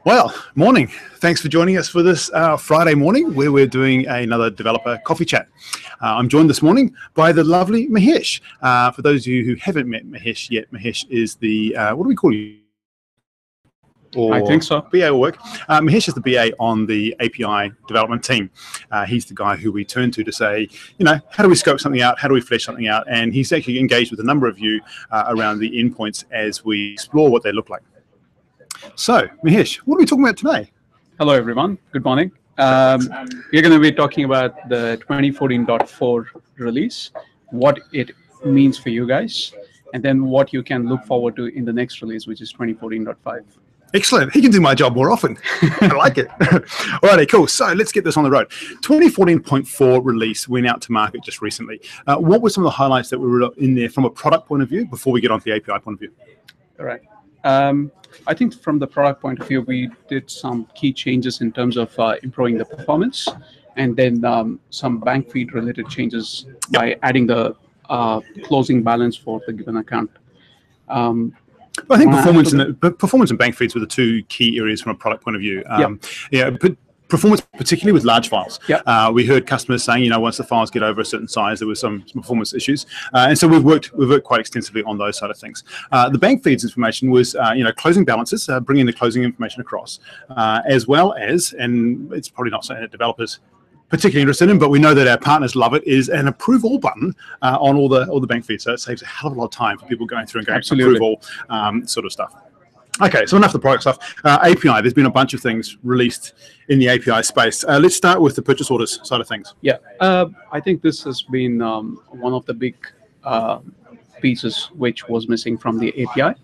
Well, morning. Thanks for joining us for this Friday morning where we're doing another developer coffee chat. I'm joined this morning by the lovely Mahesh. For those of you who haven't met Mahesh yet, Mahesh is the, what do we call you? Or I think so. BA will work. Mahesh is the BA on the API development team. He's the guy who we turn to say, how do we scope something out? How do we flesh something out? And he's actually engaged with a number of you around the endpoints as we explore what they look like. So, Mahesh, what are we talking about today? Hello, everyone. Good morning. We're going to be talking about the 2014.4 release, what it means for you guys, and then what you can look forward to in the next release, which is 2014.5. Excellent. He can do my job more often. I like it. All righty, cool. So let's get this on the road. 2014.4 release went out to market just recently. What were some of the highlights that were in there from a product point of view before we get on to the API point of view? All right. I think from the product point of view, we did some key changes in terms of improving the performance, and then some bank feed related changes by adding the closing balance for the given account. I think performance and bank feeds were the two key areas from a product point of view. Performance, particularly with large files. We heard customers saying, once the files get over a certain size, there were some performance issues, and so we've worked quite extensively on those side of things. The bank feeds information was, closing balances, bringing the closing information across, as well as, and it's probably not something that developers particularly interested in, but we know that our partners love it, is an approve all button on all the bank feeds. So it saves a hell of a lot of time for people going through and going approve all sort of stuff. Okay, so enough of the product stuff. API, there's been a bunch of things released in the API space. Let's start with the purchase orders side of things. Yeah, I think this has been one of the big pieces which was missing from the API.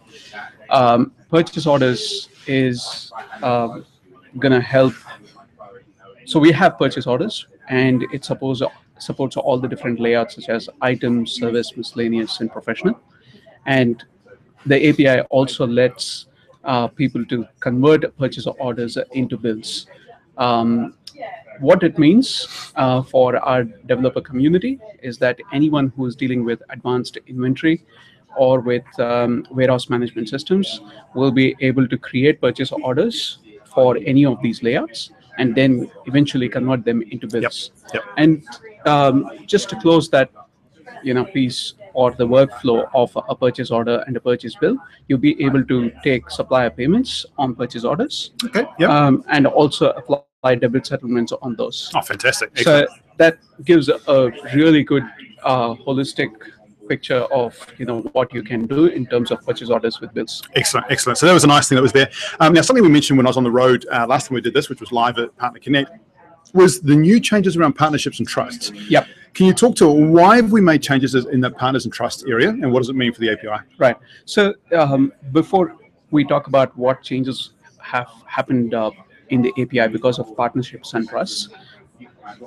Purchase orders is going to help. So we have purchase orders, and it supports all the different layouts such as item, service, miscellaneous, and professional. And the API also lets people to convert purchase orders into bills. What it means for our developer community is that anyone who is dealing with advanced inventory or with warehouse management systems will be able to create purchase orders for any of these layouts and then eventually convert them into bills. And just to close that piece or the workflow of a purchase order and a purchase bill, you'll be able to take supplier payments on purchase orders, and also apply debit settlements on those. Oh, fantastic. Excellent. So that gives a really good holistic picture of what you can do in terms of purchase orders with bills. Excellent. So that was a nice thing that was there. Now, something we mentioned when I was on the road last time we did this, which was live at Partner Connect, was the new changes around partnerships and trusts. Can you talk to why have we made changes in that partners and trust area, and what does it mean for the API? Right. So before we talk about what changes have happened in the API because of partnerships and trusts,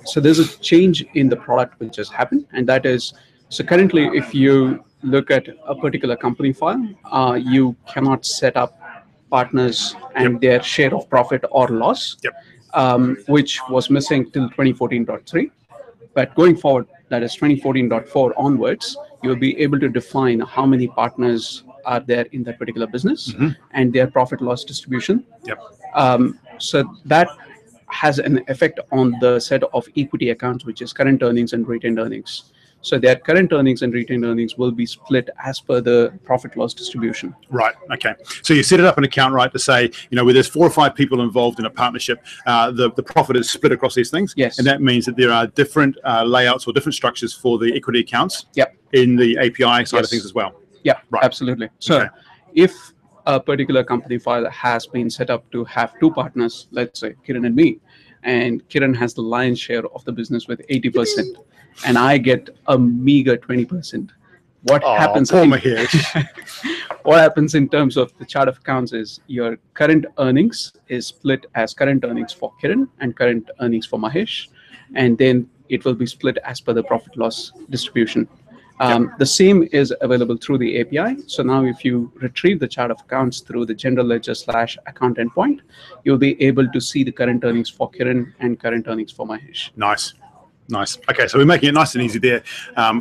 so there's a change in the product which has happened, and that is, so currently if you look at a particular company file, you cannot set up partners and their share of profit or loss, which was missing till 2014.3. But going forward, that is 2014.4 onwards, you will be able to define how many partners are there in that particular business and their profit loss distribution. So that has an effect on the set of equity accounts, which is current earnings and retained earnings. So their current earnings and retained earnings will be split as per the profit loss distribution. Right. Okay. So you set it up an account, right, to say, where there's 4 or 5 people involved in a partnership, the profit is split across these things. Yes. And that means that there are different layouts or different structures for the equity accounts in the API side of things as well. Yeah, right. Absolutely. So if a particular company file has been set up to have 2 partners, let's say Kiran and me, and Kiran has the lion's share of the business with 80%, and I get a meager 20%. What happens? What happens in terms of the chart of accounts is your current earnings is split as current earnings for Kiran and current earnings for Mahesh, and then it will be split as per the profit loss distribution. The same is available through the API. So now if you retrieve the chart of accounts through the general ledger / account endpoint, you'll be able to see the current earnings for Kiran and current earnings for Mahesh. Nice. Nice. Okay, so we're making it nice and easy there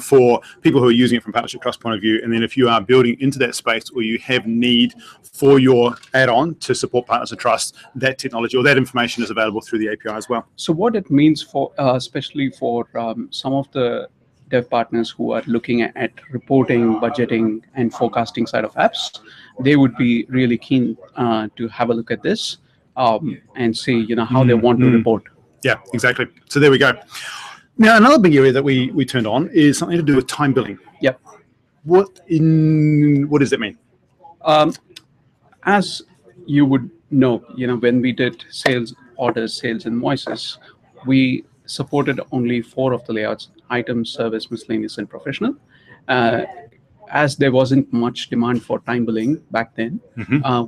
for people who are using it from Partnership Trust point of view. And then if you are building into that space or you have need for your add-on to support Partners of Trust, that technology or that information is available through the API as well. So what it means for, especially for some of the dev partners who are looking at reporting, budgeting, and forecasting side of apps, they would be really keen to have a look at this and see, how they want to report. Yeah, exactly. So there we go. Now, another big area that we turned on is something to do with time billing. Yep. What does that mean? As you would know, when we did sales orders, sales invoices, we supported only 4 of the layouts: item, service, miscellaneous, and professional. As there wasn't much demand for time billing back then,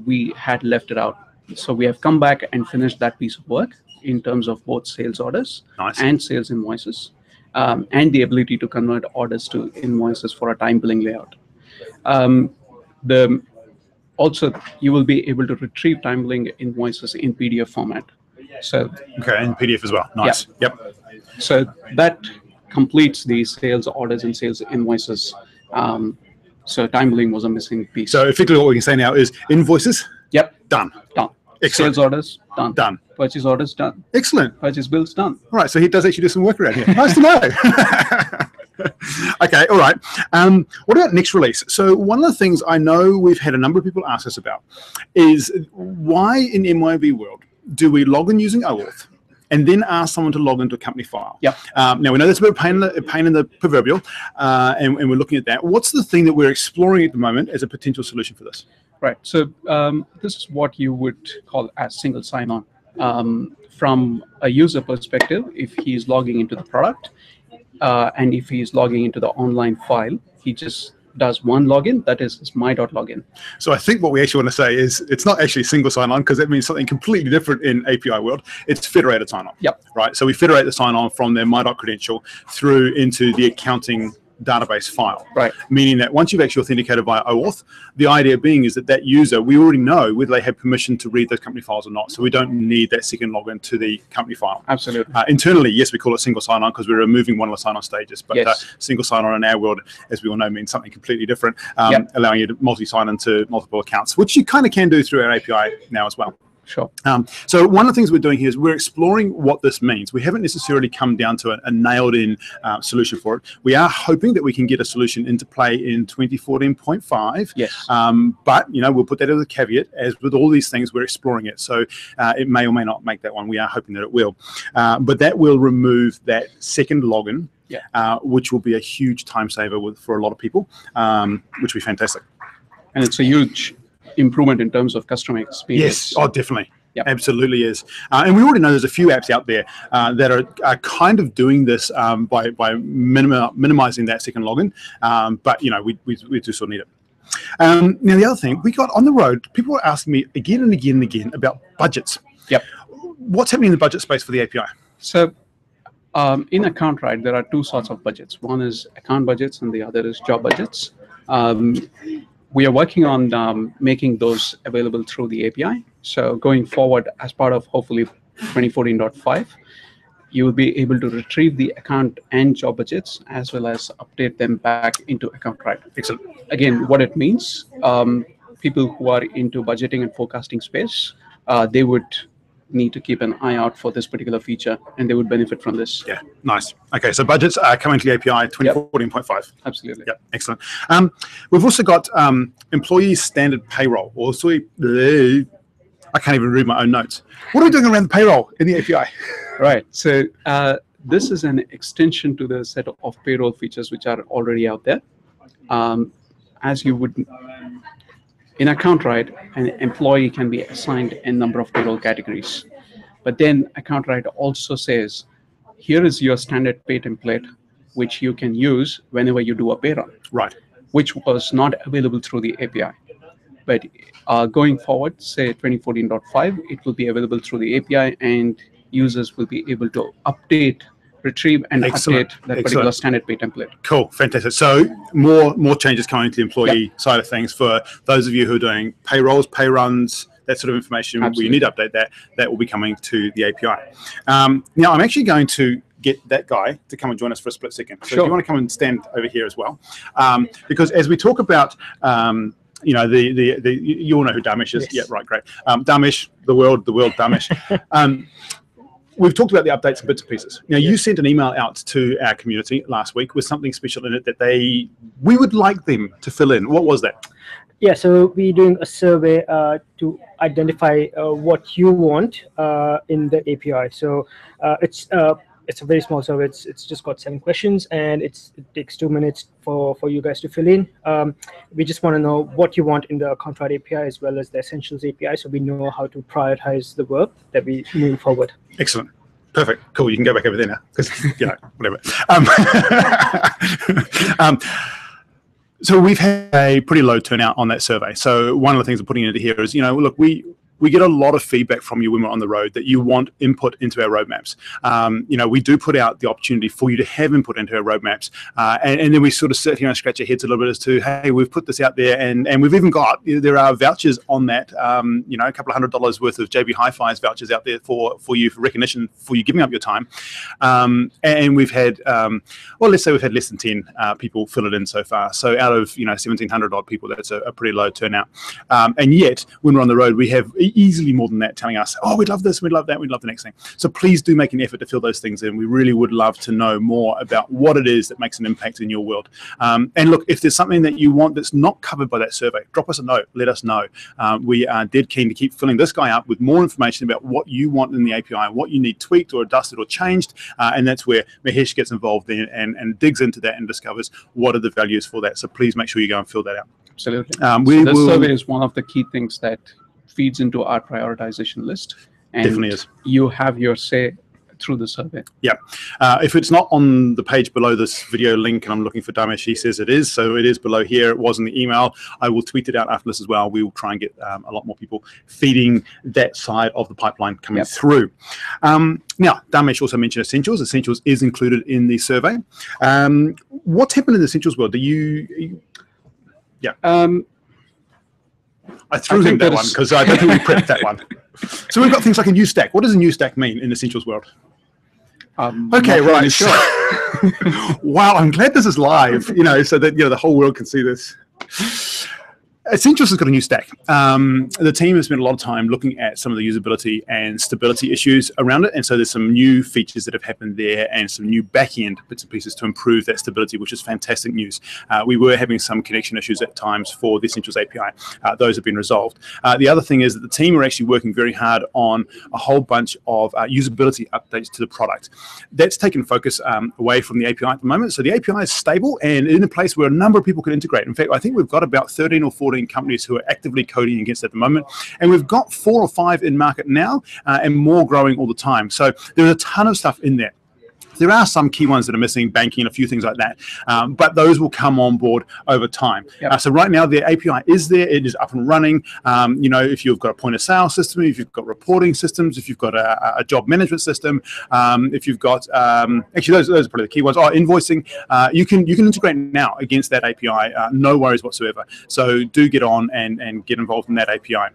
we had left it out. So we have come back and finished that piece of work in terms of both sales orders and sales invoices, and the ability to convert orders to invoices for a time billing layout. Also, you will be able to retrieve time billing invoices in PDF format. So okay, in PDF as well. Nice. Yeah. Yep. So that completes the sales orders and sales invoices. So time billing was a missing piece. So effectively, what we can say now is invoices. Yep. Done. Excellent. Sales orders done. Done. Purchase orders done. Excellent. Purchase bills done. All right. So he does actually do some work around here. Nice to know. Okay. All right. What about next release? So one of the things I know we've had a number of people ask us about is why in MYOB world do we log in using OAuth and then ask someone to log into a company file? Yep. Now we know that's a bit of pain in the proverbial, and we're looking at that. What's the thing that we're exploring at the moment as a potential solution for this? Right. So this is what you would call as single sign-on. From a user perspective, if he's logging into the product and if he's logging into the online file, he just does one login, that is his my.login. So I think what we actually want to say is it's not actually single sign-on, because that means something completely different in API world. It's federated sign-on. Yep. Right. So we federate the sign-on from their my.credential through into the accounting database file. Right. Meaning that once you've actually authenticated via OAuth, the idea being is that user, we already know whether they have permission to read those company files or not. So we don't need that second login to the company file. Absolutely. Internally, yes, we call it single sign-on because we're removing one of the sign-on stages. But yes. Single sign-on in our world, as we all know, means something completely different, allowing you to multi-sign into multiple accounts, which you kind of can do through our API now as well. Sure. So one of the things we're doing here is we're exploring what this means. We haven't necessarily come down to a nailed-in solution for it. We are hoping that we can get a solution into play in 2014.5. Yes. But we'll put that as a caveat. As with all these things, we're exploring it. So it may or may not make that one. We are hoping that it will. But that will remove that second login, which will be a huge time saver for a lot of people, which will be fantastic. And it's a huge improvement in terms of customer experience. Yes, oh, definitely. Yep. Absolutely is. And we already know there's a few apps out there that are kind of doing this by minimizing that second login. But we do sort of need it. Now the other thing, we got on the road, people were asking me again and again and again about budgets. Yep. What's happening in the budget space for the API? So in AccountRite, there are 2 sorts of budgets. One is account budgets and the other is job budgets. We are working on making those available through the API. So going forward, as part of hopefully 2014.5, you will be able to retrieve the account and job budgets as well as update them back into AccountRite. Excellent. Again, what it means, people who are into budgeting and forecasting space, they would need to keep an eye out for this particular feature, and they would benefit from this. Yeah, nice. Okay, so budgets are coming to the API 2014.5. Absolutely. Yeah, excellent. We've also got employee standard payroll. Also, I can't even read my own notes. What are we doing around the payroll in the API? Right. So this is an extension to the set of payroll features which are already out there. As you would in AccountRite, an employee can be assigned a number of payroll categories. But then AccountRite also says, here is your standard pay template, which you can use whenever you do a pay run. Right. Which was not available through the API. But going forward, say 2014.5, it will be available through the API, and users will be able to retrieve and update that particular standard pay template. Cool, fantastic. So more changes coming to the employee side of things for those of you who are doing payrolls, pay runs, that sort of information. Absolutely. Where you need to update that will be coming to the API. Now I'm actually going to get that guy to come and join us for a split second. So Sure. if you want to come and stand over here as well, because as we talk about, you know, you all know who Dharmesh is. Yes. Yeah, right, great. Dharmesh, the world Dharmesh. We've talked about the updates and bits and pieces. Now, you sent an email out to our community last week with something special in it that we would like them to fill in. What was that? Yeah, so we're doing a survey to identify what you want in the API. So it's a very small survey. It's just got 7 questions, and it takes 2 minutes for you guys to fill in. We just want to know what you want in the Contract API as well as the Essentials API, so we know how to prioritize the work that we move forward. Excellent. Perfect. Cool. You can go back over there now, because, you know, whatever. So we've had a pretty low turnout on that survey. So one of the things we're putting into here is, you know, look, we get a lot of feedback from you when we're on the road that you want input into our roadmaps. You know, we do put out the opportunity for you to have input into our roadmaps. And then we sort of sit here and scratch our heads a little bit as to, hey, we've put this out there, and we've even got, there are vouchers on that, you know, a couple of $100 worth of JB Hi-Fi's vouchers out there for you, for recognition, for you giving up your time. And we've had, well, let's say we've had less than 10 people fill it in so far. So out of, you know, 1,700 odd people, that's a pretty low turnout. And yet, when we're on the road, we have easily more than that telling us, oh, we'd love this, we'd love that, we'd love the next thing. So please do make an effort to fill those things in. We really would love to know more about what it is that makes an impact in your world. And look, if there's something that you want that's not covered by that survey, drop us a note, let us know. We are dead keen to keep filling this guy up with more information about what you want in the API, what you need tweaked or adjusted or changed. And that's where Mahesh gets involved in and digs into that and discovers what are the values for that. So please make sure you go and fill that out. Absolutely. So this survey is one of the key things that feeds into our prioritization list, and definitely is. You have your say through the survey. Yeah. If it's not on the page below this video link, and I'm looking for Dharmesh, he says it is, so it is below here. It was in the email. I will tweet it out after this as well. We will try and get a lot more people feeding that side of the pipeline coming through. Now, Dharmesh also mentioned Essentials. Essentials is included in the survey. What's happened in the Essentials world? Do you... Yeah. I threw him that one because I don't think we prepped that one. So we've got things like a new stack. What does a new stack mean in Essentials world? Okay, right. Really sure. Wow, I'm glad this is live, you know, so that, you know, the whole world can see this. Essentials has got a new stack. The team has spent a lot of time looking at some of the usability and stability issues around it, and so there's some new features that have happened there and some new back-end bits and pieces to improve that stability, which is fantastic news. We were having some connection issues at times for the Essentials API. Those have been resolved. The other thing is that the team are actually working very hard on a whole bunch of usability updates to the product. That's taken focus away from the API at the moment. So the API is stable and in a place where a number of people can integrate. In fact, I think we've got about 13 or 14 companies who are actively coding against it at the moment, and we've got 4 or 5 in market now, and more growing all the time. So there's a ton of stuff in there. There are some key ones that are missing, banking and a few things like that, but those will come on board over time. So right now the API is there, it is up and running. You know, if you've got a point of sale system, if you've got reporting systems, if you've got a job management system, if you've got, actually those are probably the key ones. Invoicing, you can integrate now against that API, no worries whatsoever. So do get on and get involved in that API.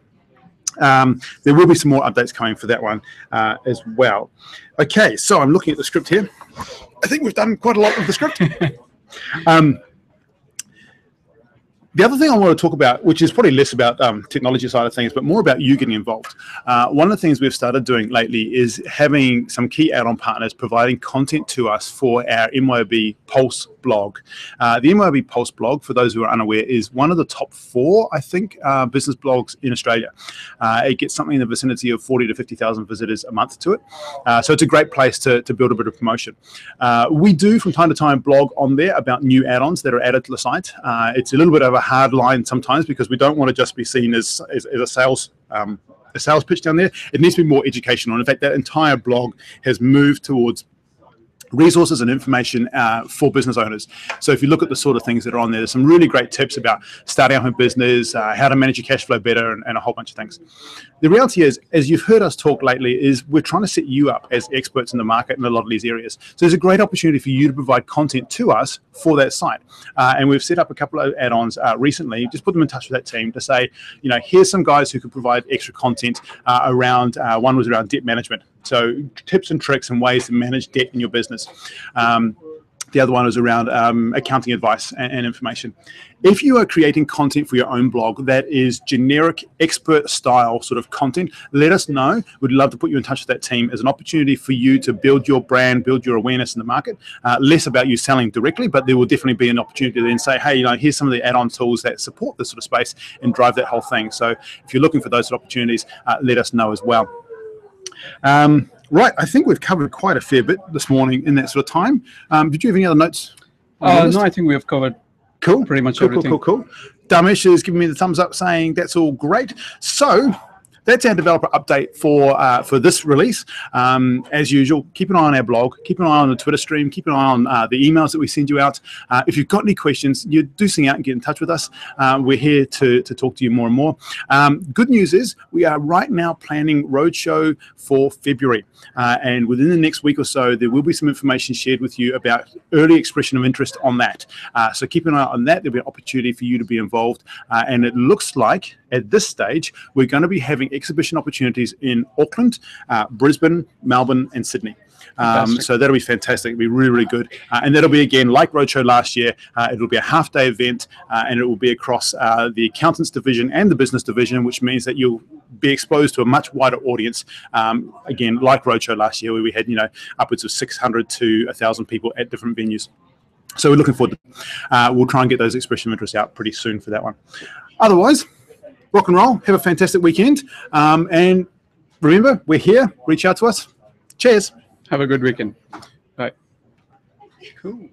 There will be some more updates coming for that one as well. Okay, so I'm looking at the script here. I think we've done quite a lot of the script. The other thing I want to talk about, which is probably less about technology side of things, but more about you getting involved. One of the things we've started doing lately is having some key add-on partners providing content to us for our MYOB Pulse blog. The MYOB Pulse blog, for those who are unaware, is one of the top 4, I think, business blogs in Australia. It gets something in the vicinity of 40 to 50,000 visitors a month to it. So it's a great place to build a bit of promotion. We do, from time to time, blog on there about new add-ons that are added to the site. It's a little bit of a hard line sometimes because we don't want to just be seen as a sales pitch down there. It needs to be more educational. And in fact, that entire blog has moved towards resources and information for business owners. So if you look at the sort of things that are on there, there's some really great tips about starting up a business, how to manage your cash flow better, and a whole bunch of things. The reality is, as you've heard us talk lately, is we're trying to set you up as experts in the market in a lot of these areas. So there's a great opportunity for you to provide content to us for that site. And we've set up a couple of add-ons recently, just put them in touch with that team to say, you know, here's some guys who can provide extra content around, one was around debt management. So tips and tricks and ways to manage debt in your business. The other one is around accounting advice and information. If you are creating content for your own blog that is generic, expert style sort of content, let us know. We'd love to put you in touch with that team as an opportunity for you to build your brand, build your awareness in the market. Less about you selling directly, but there will definitely be an opportunity to then say, hey, here's some of the add-on tools that support this sort of space and drive that whole thing. So if you're looking for those sort of opportunities, let us know as well. Right, I think we've covered quite a fair bit this morning in that sort of time. Did you have any other notes? No, I think we have covered pretty much everything. Cool. Damesh is giving me the thumbs up saying that's all great. So that's our developer update for this release. As usual, keep an eye on our blog, keep an eye on the Twitter stream, keep an eye on the emails that we send you out. If you've got any questions, you do sing out and get in touch with us. We're here to talk to you more and more. Good news is we are right now planning Roadshow for February. And within the next week or so, there will be some information shared with you about early expression of interest on that. So keep an eye on that. There'll be an opportunity for you to be involved. And it looks like at this stage, we're going to be having exhibition opportunities in Auckland, Brisbane, Melbourne, and Sydney. So that'll be fantastic. It'll be really, really good. And that'll be, again, like Roadshow last year, it'll be a half-day event, and it will be across the accountants division and the business division, which means that you'll be exposed to a much wider audience. Again, like Roadshow last year, where we had, upwards of 600 to 1,000 people at different venues. So we're looking forward to it. We'll try and get those expression of interest out pretty soon for that one. Otherwise, rock and roll. Have a fantastic weekend. And remember, we're here. Reach out to us. Cheers. Have a good weekend. Bye. Cool.